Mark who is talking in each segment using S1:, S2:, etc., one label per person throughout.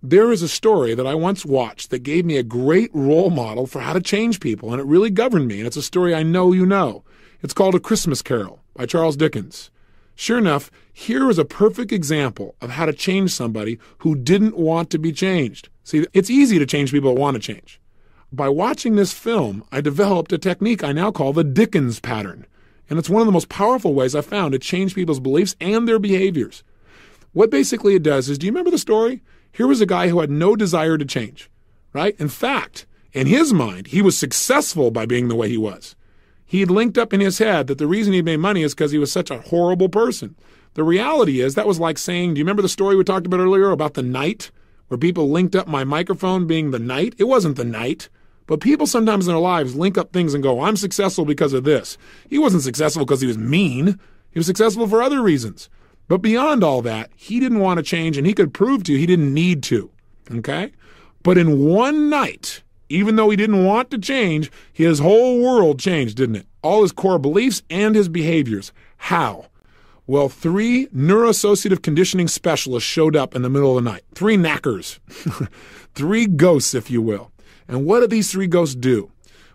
S1: There is a story that I once watched that gave me a great role model for how to change people, and it really governed me, and it's a story I know you know. It's called A Christmas Carol by Charles Dickens. Sure enough, here is a perfect example of how to change somebody who didn't want to be changed. See, it's easy to change people that want to change. By watching this film, I developed a technique I now call the Dickens pattern, and it's one of the most powerful ways I've found to change people's beliefs and their behaviors. What basically it does is, do you remember the story? Here was a guy who had no desire to change, right? In fact, in his mind, he was successful by being the way he was. He had linked up in his head that the reason he made money is because he was such a horrible person. The reality is that was like saying, do you remember the story we talked about earlier about the knight, where people linked up my microphone being the knight? It wasn't the knight. But people sometimes in their lives link up things and go, I'm successful because of this. He wasn't successful because he was mean. He was successful for other reasons. But beyond all that, he didn't want to change, and he could prove to you he didn't need to, okay? But in one night, even though he didn't want to change, his whole world changed, didn't it? All his core beliefs and his behaviors. How? Well, 3 neuroassociative conditioning specialists showed up in the middle of the night. 3 knackers. 3 ghosts, if you will. And what did these 3 ghosts do?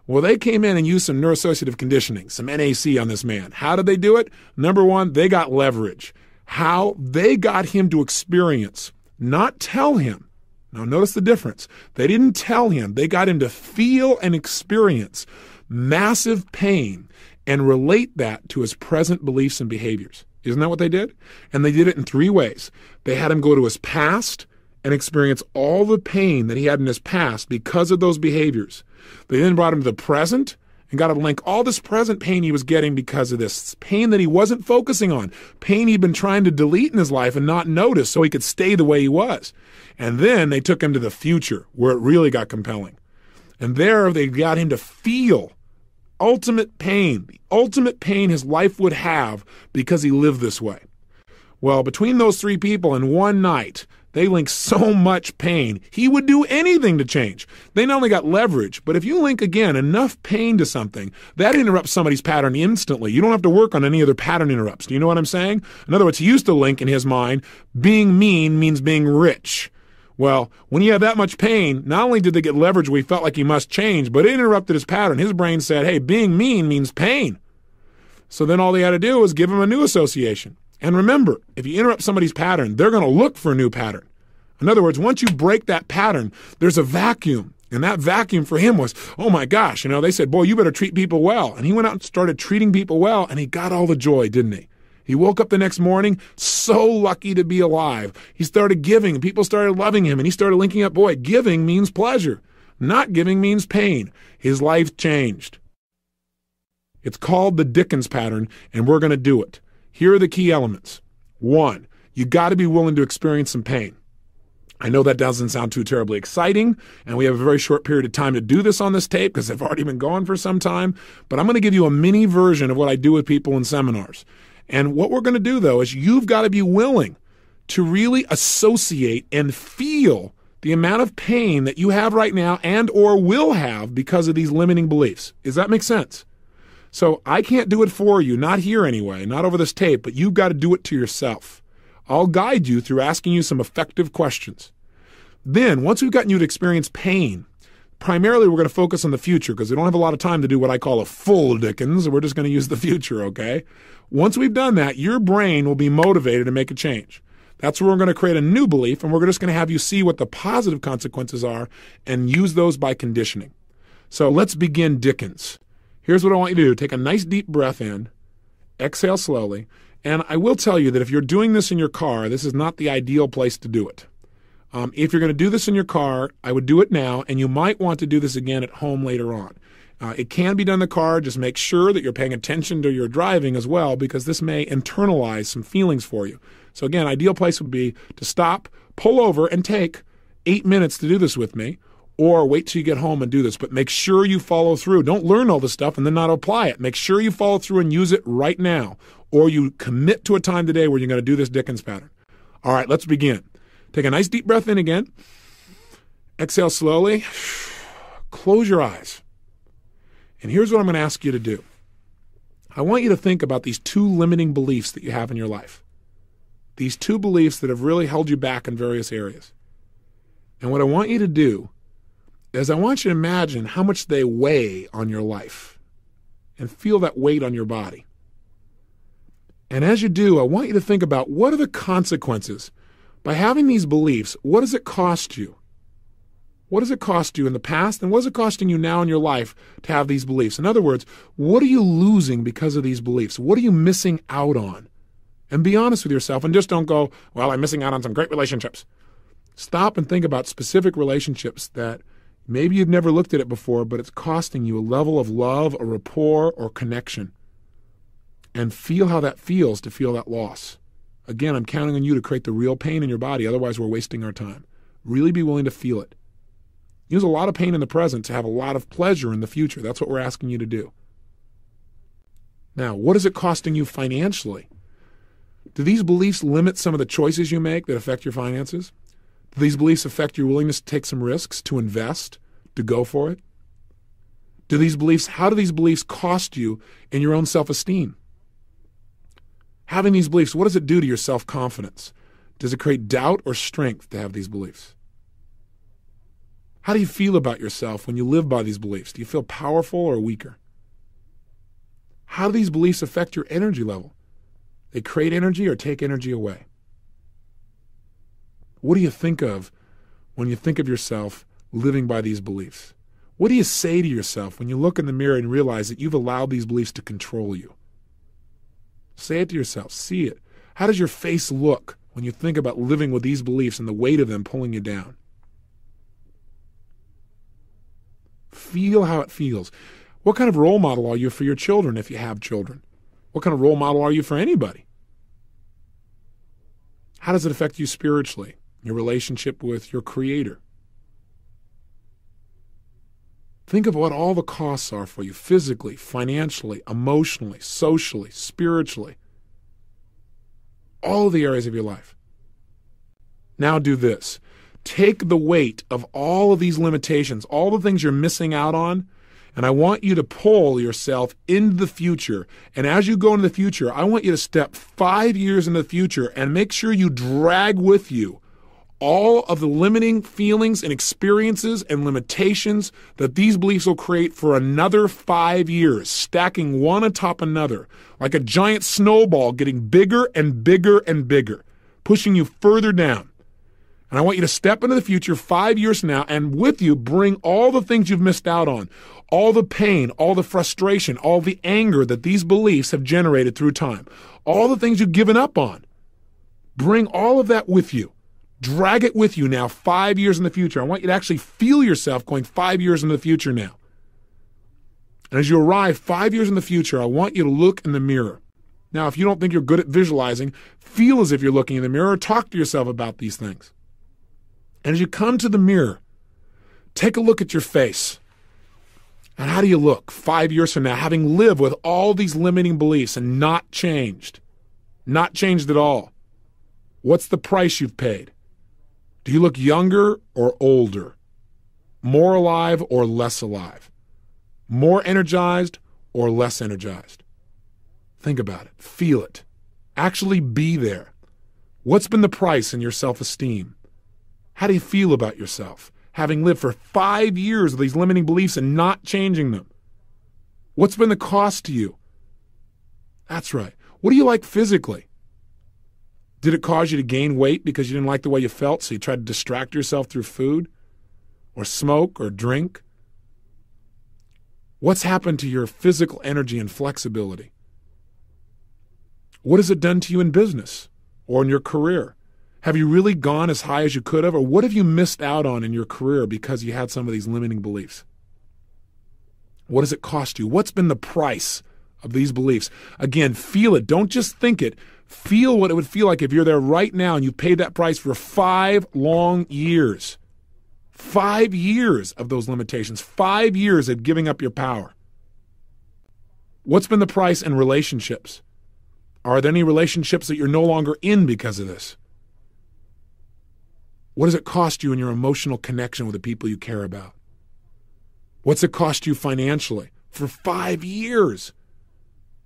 S1: Well, they came in and used some neuroassociative conditioning, some NAC on this man. How did they do it? Number 1, they got leverage. How? They got him to experience, not tell him. Now, notice the difference. They didn't tell him. They got him to feel and experience massive pain and relate that to his present beliefs and behaviors. Isn't that what they did? And they did it in 3 ways. They had him go to his past and experience all the pain that he had in his past because of those behaviors. They then brought him to the present and got to link all this present pain he was getting because of this pain that he wasn't focusing on, pain he'd been trying to delete in his life and not notice so he could stay the way he was. And then they took him to the future where it really got compelling. And there they got him to feel ultimate pain, the ultimate pain his life would have because he lived this way. Well, between those 3 people in one night, they linked so much pain, he would do anything to change. They not only got leverage, but if you link, again, enough pain to something, that interrupts somebody's pattern instantly. You don't have to work on any other pattern interrupts. Do you know what I'm saying? In other words, he used to link in his mind, being mean means being rich. Well, when you have that much pain, not only did they get leverage where he felt like he must change, but it interrupted his pattern. His brain said, hey, being mean means pain. So then all they had to do was give him a new association. And remember, if you interrupt somebody's pattern, they're going to look for a new pattern. In other words, once you break that pattern, there's a vacuum. And that vacuum for him was, oh my gosh, they said, boy, you better treat people well. And he went out and started treating people well, and he got all the joy, didn't he? He woke up the next morning so lucky to be alive. He started giving, and people started loving him, and he started linking up, boy, giving means pleasure. Not giving means pain. His life changed. It's called the Dickens pattern, and we're going to do it. Here are the key elements. 1, you got to be willing to experience some pain. I know that doesn't sound too terribly exciting, and we have a very short period of time to do this on this tape because they've already been going for some time, but I'm going to give you a mini version of what I do with people in seminars. And what we're going to do, though, is you've got to be willing to really associate and feel the amount of pain that you have right now and or will have because of these limiting beliefs. Does that make sense? So I can't do it for you, not here anyway, not over this tape, but you've got to do it to yourself. I'll guide you through asking you some effective questions. Then, once we've gotten you to experience pain, primarily we're going to focus on the future because we don't have a lot of time to do what I call a full Dickens. We're just going to use the future, okay? Once we've done that, your brain will be motivated to make a change. That's where we're going to create a new belief, and we're just going to have you see what the positive consequences are and use those by conditioning. So let's begin Dickens. Here's what I want you to do. Take a nice deep breath in, exhale slowly, and I will tell you that if you're doing this in your car, this is not the ideal place to do it. If you're going to do this in your car, I would do it now, and you might want to do this again at home later on. It can be done in the car. Just make sure that you're paying attention to your driving as well, because this may internalize some feelings for you. So again, ideal place would be to stop, pull over, and take 8 minutes to do this with me, or wait till you get home and do this. But make sure you follow through. Don't learn all this stuff and then not apply it. Make sure you follow through and use it right now, or you commit to a time today where you're going to do this Dickens pattern. All right, let's begin. Take a nice deep breath in again. Exhale slowly. Close your eyes. And here's what I'm going to ask you to do. I want you to think about these 2 limiting beliefs that you have in your life. These 2 beliefs that have really held you back in various areas. And what I want you to do is I want you to imagine how much they weigh on your life and feel that weight on your body. And as you do, I want you to think about what are the consequences. By having these beliefs, what does it cost you? What does it cost you in the past, and what is it costing you now in your life to have these beliefs? In other words, what are you losing because of these beliefs? What are you missing out on? And be honest with yourself, and just don't go, well, I'm missing out on some great relationships. Stop and think about specific relationships that maybe you've never looked at it before, but it's costing you a level of love, a rapport, or connection. And feel how that feels to feel that loss. Again, I'm counting on you to create the real pain in your body, otherwise we're wasting our time. Really be willing to feel it. Use a lot of pain in the present to have a lot of pleasure in the future. That's what we're asking you to do. Now, what is it costing you financially? Do these beliefs limit some of the choices you make that affect your finances? Do these beliefs affect your willingness to take some risks, to invest, to go for it? How do these beliefs cost you in your own self-esteem? Having these beliefs, what does it do to your self-confidence? Does it create doubt or strength to have these beliefs? How do you feel about yourself when you live by these beliefs? Do you feel powerful or weaker? How do these beliefs affect your energy level? They create energy or take energy away? What do you think of when you think of yourself living by these beliefs? What do you say to yourself when you look in the mirror and realize that you've allowed these beliefs to control you? Say it to yourself. See it. How does your face look when you think about living with these beliefs and the weight of them pulling you down? Feel how it feels. What kind of role model are you for your children if you have children? What kind of role model are you for anybody? How does it affect you spiritually, your relationship with your Creator? Think of what all the costs are for you physically, financially, emotionally, socially, spiritually. All of the areas of your life. Now do this. Take the weight of all of these limitations, all the things you're missing out on, and I want you to pull yourself into the future. And as you go into the future, I want you to step 5 years into the future and make sure you drag with you all of the limiting feelings and experiences and limitations that these beliefs will create for another 5 years, stacking one atop another, like a giant snowball getting bigger and bigger and bigger, pushing you further down. And I want you to step into the future 5 years from now and with you bring all the things you've missed out on, all the pain, all the frustration, all the anger that these beliefs have generated through time, all the things you've given up on. Bring all of that with you. Drag it with you now 5 years in the future. I want you to actually feel yourself going 5 years into the future now. And as you arrive 5 years in the future, I want you to look in the mirror. Now, if you don't think you're good at visualizing, feel as if you're looking in the mirror. Talk to yourself about these things. And as you come to the mirror, take a look at your face. And how do you look 5 years from now, having lived with all these limiting beliefs and not changed at all? What's the price you've paid? Do you look younger or older? More alive or less alive? More energized or less energized? Think about it. Feel it. Actually be there. What's been the price in your self-esteem? How do you feel about yourself, having lived for 5 years with these limiting beliefs and not changing them? What's been the cost to you? That's right. What do you like physically? Did it cause you to gain weight because you didn't like the way you felt, so you tried to distract yourself through food or smoke or drink? What's happened to your physical energy and flexibility? What has it done to you in business or in your career? Have you really gone as high as you could have, or what have you missed out on in your career because you had some of these limiting beliefs? What does it cost you? What's been the price of these beliefs? Again, feel it. Don't just think it. Feel what it would feel like if you're there right now and you've paid that price for 5 long years. 5 years of those limitations. 5 years of giving up your power. What's been the price in relationships? Are there any relationships that you're no longer in because of this? What does it cost you in your emotional connection with the people you care about? What's it cost you financially for 5 years?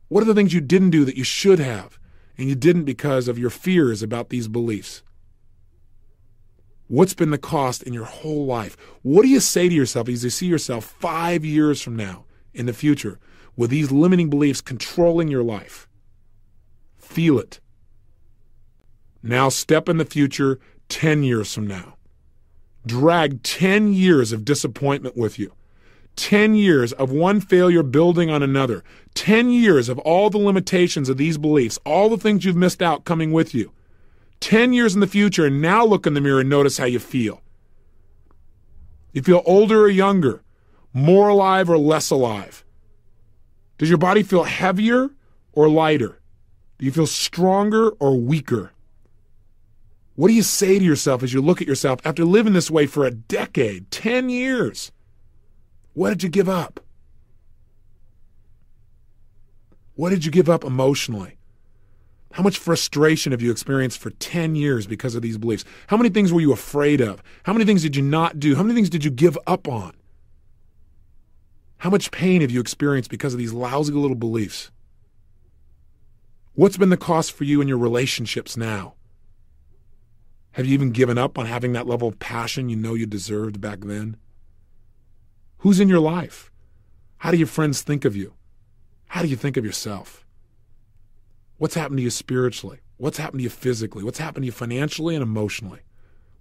S1: What are the things you didn't do that you should have, and you didn't because of your fears about these beliefs? What's been the cost in your whole life? What do you say to yourself as you see yourself 5 years from now in the future with these limiting beliefs controlling your life? Feel it. Now step in the future 10 years from now. Drag 10 years of disappointment with you. 10 years of one failure building on another. 10 years of all the limitations of these beliefs, all the things you've missed out coming with you. 10 years in the future, and now look in the mirror and notice how you feel. You feel older or younger, more alive or less alive? Does your body feel heavier or lighter? Do you feel stronger or weaker? What do you say to yourself as you look at yourself after living this way for a decade, 10 years? What did you give up? What did you give up emotionally? How much frustration have you experienced for 10 years because of these beliefs? How many things were you afraid of? How many things did you not do? How many things did you give up on? How much pain have you experienced because of these lousy little beliefs? What's been the cost for you in your relationships now? Have you even given up on having that level of passion you know you deserved back then? Who's in your life? How do your friends think of you? How do you think of yourself? What's happened to you spiritually? What's happened to you physically? What's happened to you financially and emotionally?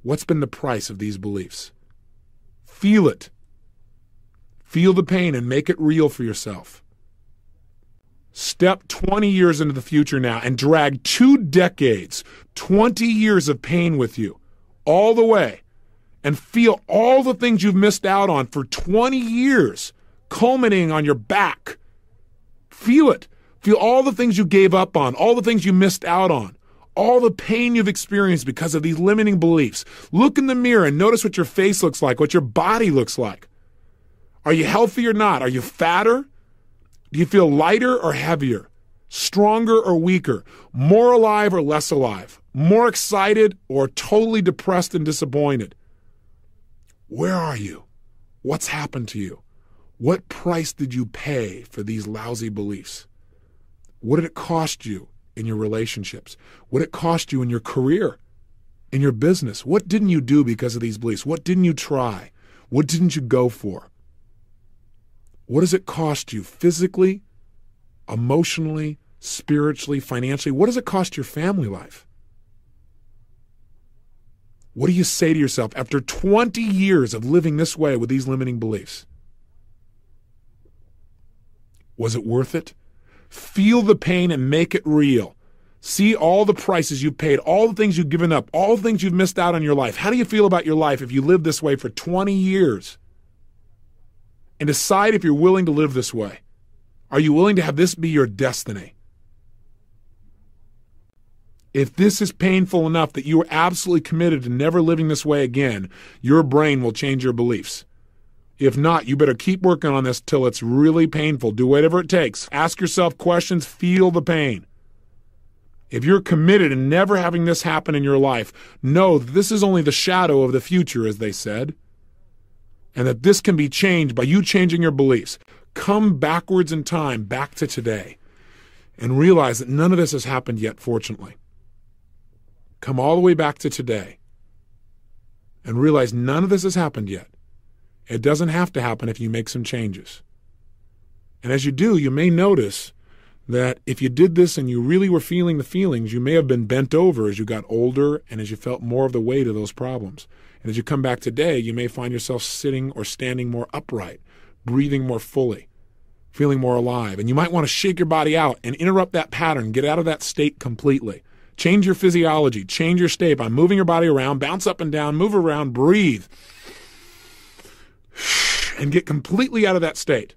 S1: What's been the price of these beliefs? Feel it. Feel the pain and make it real for yourself. Step 20 years into the future now and drag 2 decades, 20 years of pain with you all the way, and feel all the things you've missed out on for 20 years, culminating on your back. Feel it. Feel all the things you gave up on, all the things you missed out on, all the pain you've experienced because of these limiting beliefs. Look in the mirror and notice what your face looks like, what your body looks like. Are you healthy or not? Are you fatter? Do you feel lighter or heavier? Stronger or weaker? More alive or less alive? More excited or totally depressed and disappointed? Where are you? What's happened to you? What price did you pay for these lousy beliefs? What did it cost you in your relationships? What did it cost you in your career, in your business? What didn't you do because of these beliefs? What didn't you try? What didn't you go for? What does it cost you physically, emotionally, spiritually, financially? What does it cost your family life? What do you say to yourself after 20 years of living this way with these limiting beliefs? Was it worth it? Feel the pain and make it real. See all the prices you've paid, all the things you've given up, all the things you've missed out on your life. How do you feel about your life if you live this way for 20 years? And decide if you're willing to live this way. Are you willing to have this be your destiny? If this is painful enough that you are absolutely committed to never living this way again, your brain will change your beliefs. If not, you better keep working on this till it's really painful. Do whatever it takes. Ask yourself questions. Feel the pain. If you're committed to never having this happen in your life, know that this is only the shadow of the future, as they said, and that this can be changed by you changing your beliefs. Come backwards in time, back to today, and realize that none of this has happened yet, fortunately. Come all the way back to today and realize none of this has happened yet. It doesn't have to happen if you make some changes. And as you do, you may notice that if you did this and you really were feeling the feelings, you may have been bent over as you got older and as you felt more of the weight of those problems. And as you come back today, you may find yourself sitting or standing more upright, breathing more fully, feeling more alive. And you might want to shake your body out and interrupt that pattern, get out of that state completely. Change your physiology, change your state by moving your body around, bounce up and down, move around, breathe, and get completely out of that state.